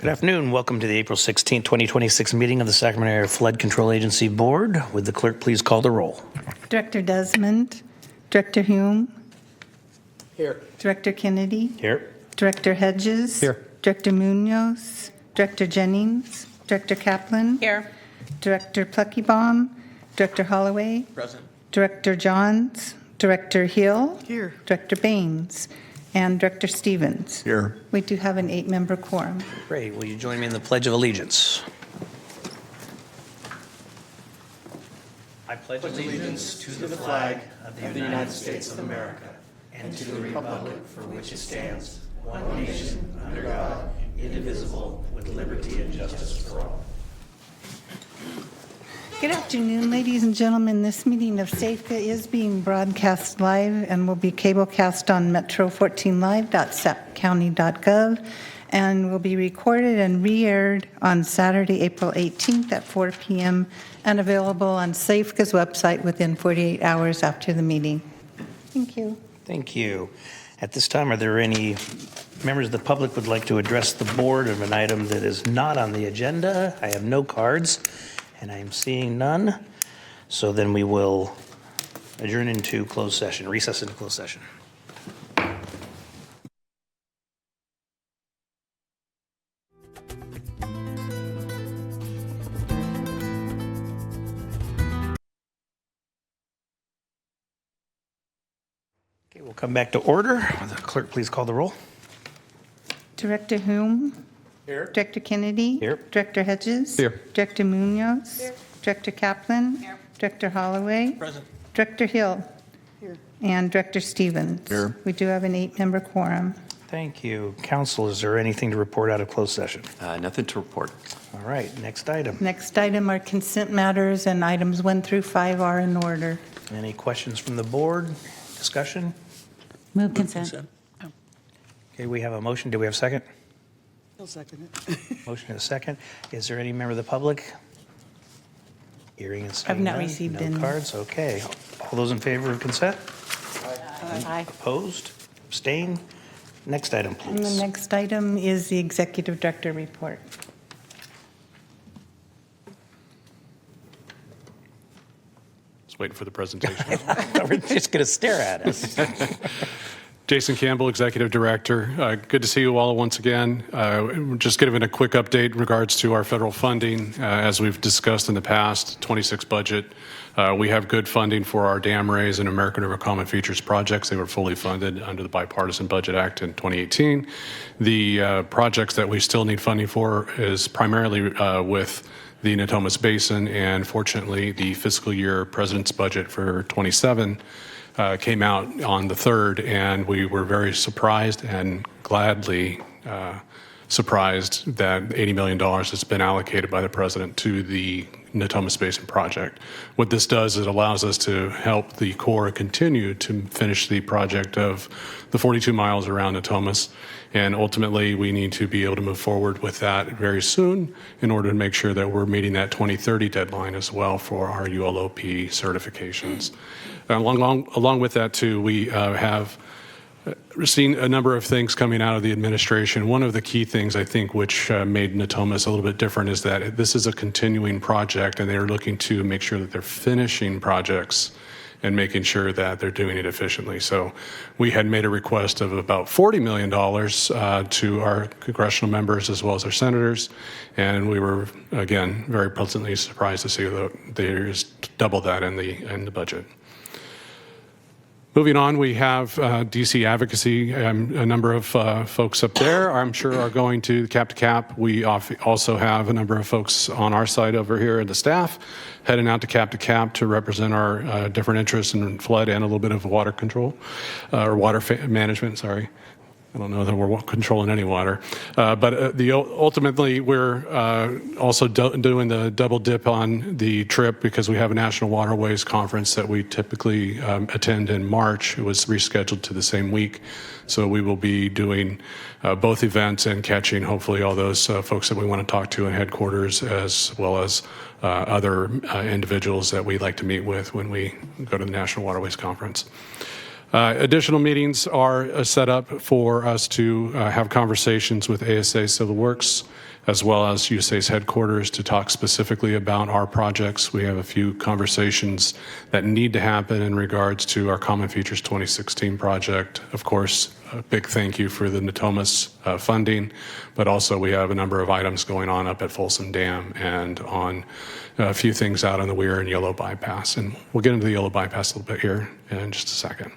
Good afternoon. Welcome to the April 16, 2026 meeting of the Sacramento Area Flood Control Agency Board. Would the clerk please call the roll? Director Desmond, Director Hume. Here. Director Kennedy. Here. Director Hedges. Here. Director Munoz. Director Jennings. Director Kaplan. Here. Director Pluckybaum. Director Holloway. Present. Director Johns. Director Hill. Here. Director Baines. And Director Stevens. Here. We do have an 8-member quorum. Great. Will you join me in the Pledge of Allegiance? I pledge allegiance to the flag of the United States of America and to the republic for which it stands, one nation, under God, indivisible, with liberty and justice for all. Good afternoon, ladies and gentlemen. This meeting of SAFCA is being broadcast live and will be cablecast on metro14live.sapcounty.gov and will be recorded and re-aired on Saturday, April 18th at 4 p.m. and available on SAFCA's website within 48 hours after the meeting. Thank you. Thank you. At this time, are there any members of the public would like to address the board of an item that is not on the agenda? I have no cards. And I am seeing none. So then we will adjourn into closed session, recess into closed session. Okay, we'll come back to order. Will the clerk please call the roll? Director Hume. Here. Director Kennedy. Here. Director Hedges. Here. Director Munoz. Here. Director Kaplan. Here. Director Holloway. Present. Director Hill. Here. And Director Stevens. Here. We do have an 8-member quorum. Thank you. Council, is there anything to report out of closed session? Nothing to report. All right, next item. Next item are consent matters, and items 1 through 5 are in order. Any questions from the board? Discussion? Move consent. Okay, we have a motion. Do we have a second? I'll second it. Motion and a second. Is there any member of the public? Hearing and seeing I've not none? received No any. cards? Okay. All those in favor of consent? Aye. Opposed? Abstained? Next item, And the please. next item is the Executive Director report. Just waiting for the presentation. We're just going to stare at us. Jason Campbell, Executive Director. Good to see you all once again. We're just giving a quick update in regards to our federal funding. As we've discussed in the past, 26 budget, we have good funding for our dam raise and American River Common Features projects. They were fully funded under the Bipartisan Budget Act in 2018. The projects that we still need funding for is primarily with the Natomas Basin, and fortunately, the fiscal year President's budget for 27 came out on the 3rd, and we were very surprised and gladly surprised that $80 million has been allocated by the President to the Natomas Basin project. What this does is it allows us to help the Corps continue to finish the project of the 42 miles around Natomas, and ultimately we need to be able to move forward with that very soon in order to make sure that we're meeting that 2030 deadline as well for our ULOP certifications. Along with that too, we have seen a number of things coming out of the administration. One of the key things I think which made Natomas a little bit different is that this is a continuing project, and they're looking to make sure that they're finishing projects and making sure that they're doing it efficiently. So we had made a request of about $40 million to our congressional members as well as our senators, and we were, again, very pleasantly surprised to see that there's double that in the budget. Moving on, we have DC Advocacy. A number of folks up there, I'm sure, are going to Cap. We also have a number of folks on our side over here in the staff heading out to Cap to represent our different interests in flood and a little bit of water control, or water management, sorry. I don't know that we're controlling any water, but ultimately we're also doing the double dip on the trip because we have a National Waterways Conference that we typically attend in March. It was rescheduled to the same week, so we will be doing both events and catching hopefully all those folks that we want to talk to in headquarters, as well as other individuals that we like to meet with when we go to the National Waterways Conference. Additional meetings are set up for us to have conversations with ASA Civil Works, as well as USA's headquarters to talk specifically about our projects. We have a few conversations that need to happen in regards to our Common Features 2016 project. Of course, a big thank you for the Natomas funding, but also we have a number of items going on up at Folsom Dam and on a few things out on the Weir and Yellow Bypass. And we'll get into the Yellow Bypass a little bit here in just a second.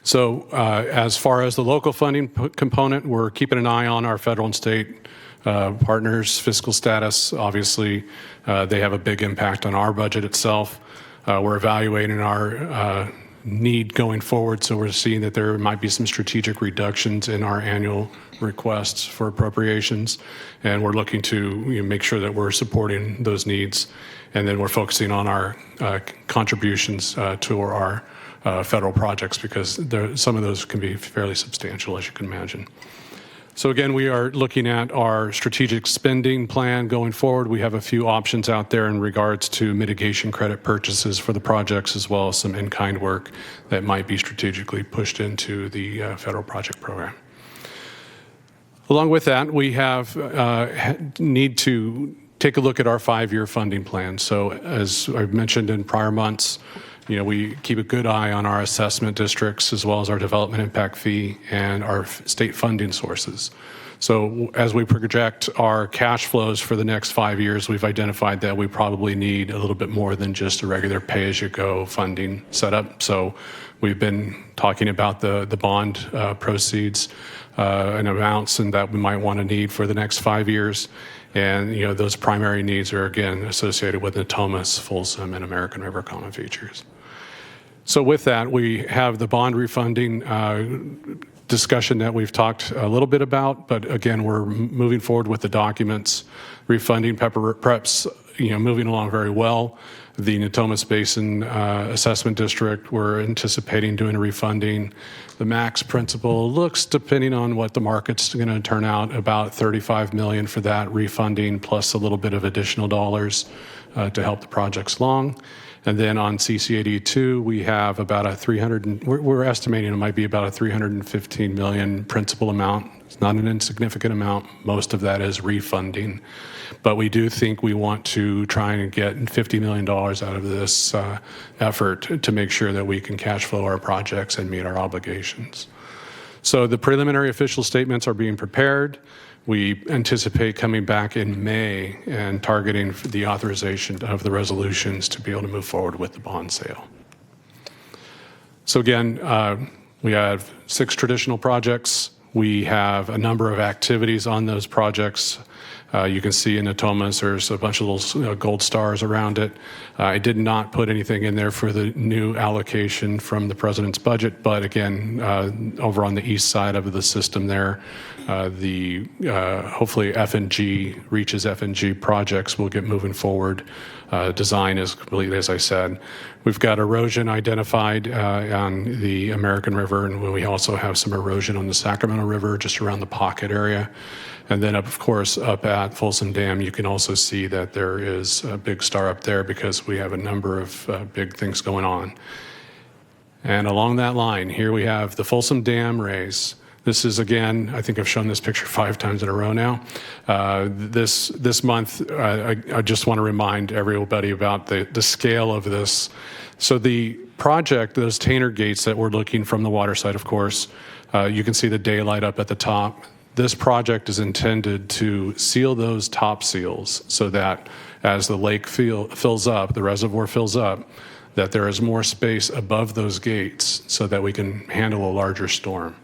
So as far as the local funding component, we're keeping an eye on our federal and state partners' fiscal status. Obviously, they have a big impact on our budget itself. We're evaluating our need going forward, so we're seeing that there might be some strategic reductions in our annual requests for appropriations, and we're looking to make sure that we're supporting those needs, and then we're focusing on our contributions to our federal projects, because some of those can be fairly substantial, as you can imagine. So again, we are looking at our strategic spending plan going forward. We have a few options out there in regards to mitigation credit purchases for the projects, as well as some in-kind work that might be strategically pushed into the federal project program. Along with that, we need to take a look at our 5-year funding plan. So as I've mentioned in prior months, we keep a good eye on our assessment districts, as well as our development impact fee and our state funding sources. So as we project our cash flows for the next 5 years, we've identified that we probably need a little bit more than just a regular pay-as-you-go funding setup. So we've been talking about the bond proceeds and amounts and that we might want to need for the next 5 years. And those primary needs are, again, associated with Natomas, Folsom, and American River Common Features. So with that, we have the bond refunding discussion that we've talked a little bit about, but again, we're moving forward with the documents. Refunding preps, moving along very well. The Natomas Basin Assessment District, we're anticipating doing a refunding. The max principal looks, depending on what the market's going to turn out, about $35 million for that refunding, plus a little bit of additional dollars to help the projects along. And then on CC82, we have about we're estimating it might be about a $315 million principal amount. It's not an insignificant amount. Most of that is refunding. But we do think we want to try and get $50 million out of this effort to make sure that we can cash flow our projects and meet our obligations. So the preliminary official statements are being prepared. We anticipate coming back in May and targeting the authorization of the resolutions to be able to move forward with the bond sale. So again, we have 6 traditional projects. We have a number of activities on those projects. You can see in Natomas, there's a bunch of little gold stars around it. I did not put anything in there for the new allocation from the president's budget, but again, over on the east side of the system there, hopefully F&G, reaches F&G projects will get moving forward. Design is complete, as I said. We've got erosion identified on the American River, and we also have some erosion on the Sacramento River, just around the pocket area. And then, of course, up at Folsom Dam, you can also see that there is a big star up there because we have a number of big things going on. And along that line, here we have the Folsom Dam raise. This is, again, I think I've shown this picture 5 times in a row now. This month, I just want to remind everybody about the scale of this. So the project, those Tainer gates that we're looking from the water side, of course, you can see the daylight up at the top. This project is intended to seal those top seals so that as the lake fills up, the reservoir fills up, that there is more space above those gates so that we can handle a larger storm.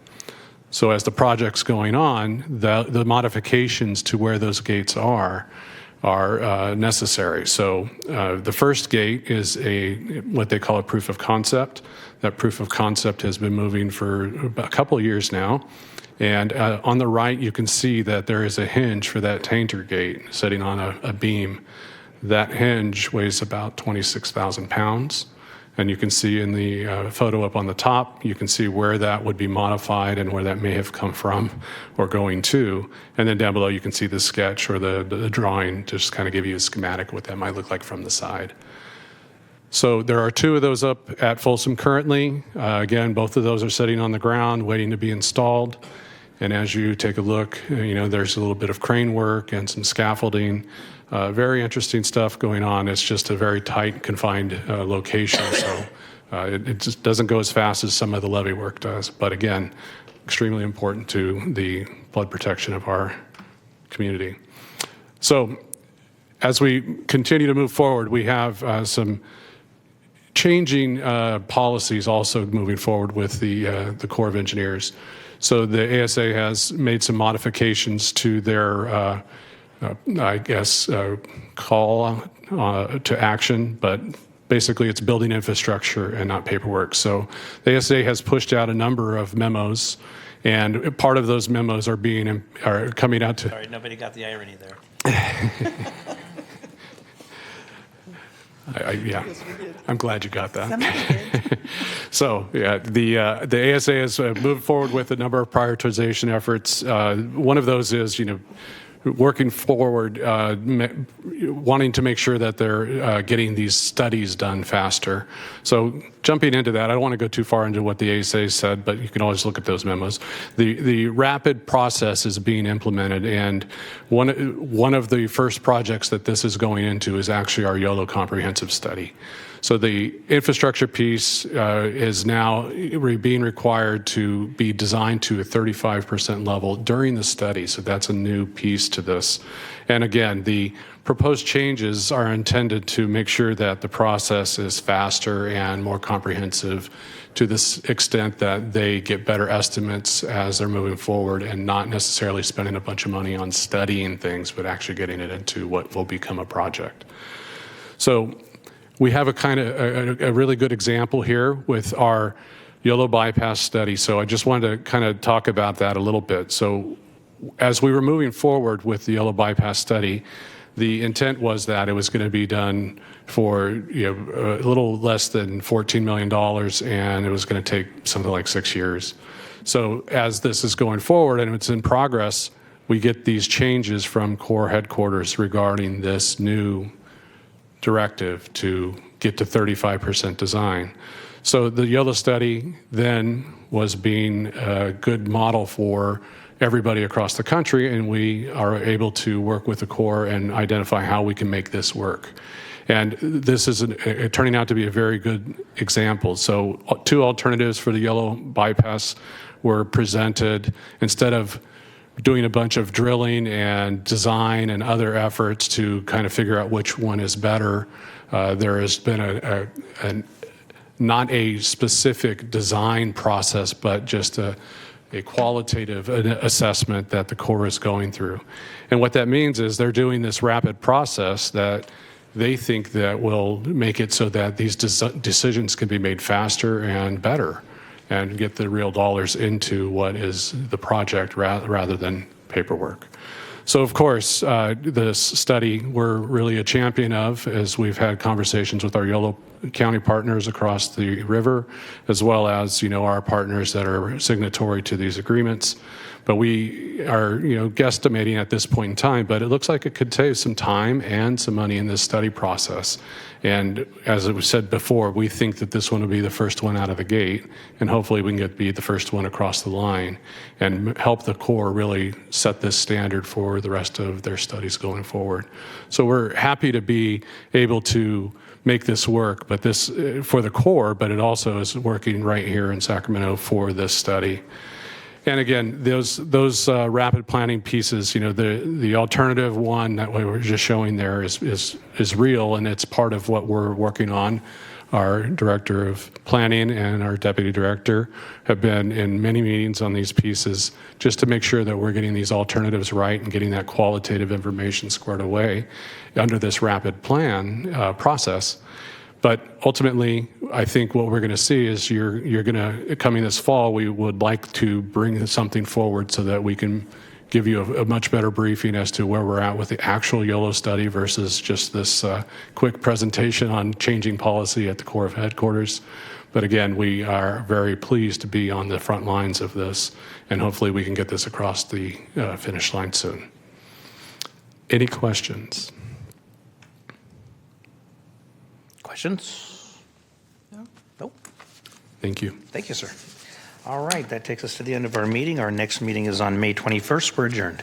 So as the project's going on, the modifications to where those gates are necessary. So the first gate is what they call a proof of concept. That proof of concept has been moving for a couple of years now. And on the right, you can see that there is a hinge for that Tainter gate sitting on a beam. That hinge weighs about 26,000 pounds. And you can see in the photo up on the top, you can see where that would be modified and where that may have come from or going to. And then down below, you can see the sketch or the drawing to just kind of give you a schematic of what that might look like from the side. So there are 2 of those up at Folsom currently. Again, both of those are sitting on the ground waiting to be installed. And as you take a look, there's a little bit of crane work and some scaffolding. Very interesting stuff going on. It's just a very tight, confined location. So it just doesn't go as fast as some of the levee work does. But again, extremely important to the flood protection of our community. So as we continue to move forward, we have some changing policies also moving forward with the Corps of Engineers. So the ASA has made some modifications to their, call to action, but basically it's building infrastructure and not paperwork. So the ASA has pushed out a number of memos, and part of those memos are coming out to. Sorry, nobody got the irony there. Yeah, I'm glad you got that. Somebody did. So, yeah, the ASA has moved forward with a number of prioritization efforts. One of those is, working forward, wanting to make sure that they're getting these studies done faster. So jumping into that, I don't want to go too far into what the ASA said, but you can always look at those memos. The rapid process is being implemented, and one of the first projects that this is going into is actually our YOLO comprehensive study. So the infrastructure piece is now being required to be designed to a 35% level during the study. So that's a new piece to this. And again, the proposed changes are intended to make sure that the process is faster and more comprehensive to this extent that they get better estimates as they're moving forward and not necessarily spending a bunch of money on studying things, but actually getting it into what will become a project. So we have a really good example here with our YOLO bypass study. So I just wanted to kind of talk about that a little bit. So as we were moving forward with the YOLO bypass study, the intent was that it was going to be done for a little less than $14 million, and it was going to take something like 6 years. So as this is going forward and it's in progress, we get these changes from Corps headquarters regarding this new directive to get to 35% design. So the YOLO study then was being a good model for everybody across the country, and we are able to work with the Corps and identify how we can make this work. And this is turning out to be a very good example. So 2 alternatives for the YOLO bypass were presented. Instead of doing a bunch of drilling and design and other efforts to kind of figure out which one is better, there has been not a specific design process, but just a qualitative assessment that the Corps is going through. And what that means is they're doing this rapid process that they think that will make it so that these decisions can be made faster and better and get the real dollars into what is the project rather than paperwork. So, of course, this study we're really a champion of, as we've had conversations with our YOLO County partners across the river, as well as, our partners that are signatory to these agreements. But we are, guesstimating at this point in time, but it looks like it could save some time and some money in this study process. And as it was said before, we think that this one will be the first one out of the gate, and hopefully we can be the first one across the line and help the Corps really set this standard for the rest of their studies going forward. So we're happy to be able to make this work, but this for the Corps, but it also is working right here in Sacramento for this study. And again, those rapid planning pieces, the alternative one that we were just showing there is real, and it's part of what we're working on. Our director of planning and our deputy director have been in many meetings on these pieces just to make sure that we're getting these alternatives right and getting that qualitative information squared away under this rapid plan process. But ultimately, I think what we're going to see is you're going to, coming this fall, we would like to bring something forward so that we can give you a much better briefing as to where we're at with the actual YOLO study versus just this quick presentation on changing policy at the Corps of headquarters. But again, we are very pleased to be on the front lines of this, and hopefully we can get this across the finish line soon. Any questions? Questions? Thank you. Thank you, sir. All right, that takes us to the end of our meeting. Our next meeting is on May 21st. We're adjourned.